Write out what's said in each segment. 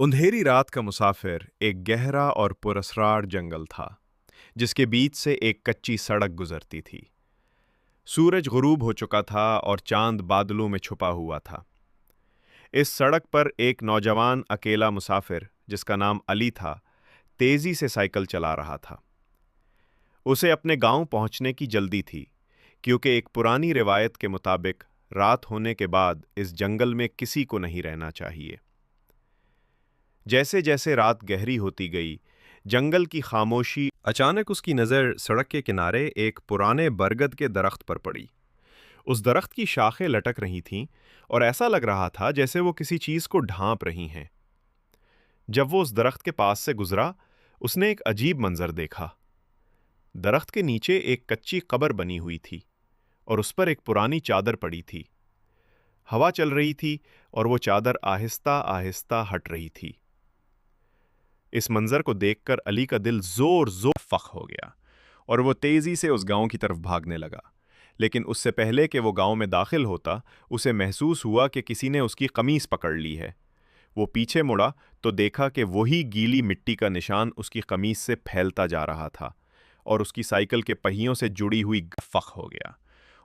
अंधेरी रात का मुसाफिर एक गहरा और पुरस्रार जंगल था, जिसके बीच से एक कच्ची सड़क गुजरती थी। सूरज गुरूब हो चुका था और चांद बादलों में छुपा हुआ था। इस सड़क पर एक नौजवान अकेला मुसाफिर, जिसका नाम अली था, तेजी से साइकिल चला रहा था। उसे अपने गांव पहुंचने की जल्दी थी, क्योंकि एक पुरानी रिवायत के मुताबिक रात होने के बाद इस जंगल में किसी को नहीं रहना चाहिए। जैसे जैसे रात गहरी होती गई, जंगल की खामोशी अचानक उसकी नज़र सड़क के किनारे एक पुराने बरगद के दरख्त पर पड़ी। उस दरख्त की शाखें लटक रही थीं और ऐसा लग रहा था जैसे वो किसी चीज़ को ढांप रही हैं। जब वो उस दरख्त के पास से गुजरा, उसने एक अजीब मंजर देखा। दरख्त के नीचे एक कच्ची कब्र बनी हुई थी और उस पर एक पुरानी चादर पड़ी थी। हवा चल रही थी और वो चादर आहिस्ता आहिस्ता हट रही थी। इस मंजर को देखकर अली का दिल जोर जोर फख हो गया और वो तेजी से उस गांव की तरफ भागने लगा। लेकिन उससे पहले कि वो गांव में दाखिल होता, उसे महसूस हुआ कि किसी ने उसकी कमीज पकड़ ली है। वो पीछे मुड़ा तो देखा कि वही गीली मिट्टी का निशान उसकी कमीज से फैलता जा रहा था और उसकी साइकिल के पहियों से जुड़ी हुई फख हो गया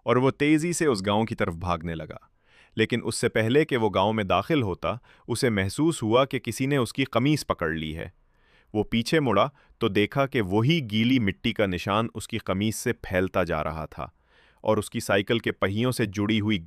और वो तेजी से उस गांव की तरफ भागने लगा। लेकिन उससे पहले कि वो गांव में दाखिल होता, उसे महसूस हुआ कि किसी ने उसकी कमीज पकड़ ली है। वो पीछे मुड़ा तो देखा कि वही गीली मिट्टी का निशान उसकी कमीज से फैलता जा रहा था और उसकी साइकिल के पहियों से जुड़ी हुई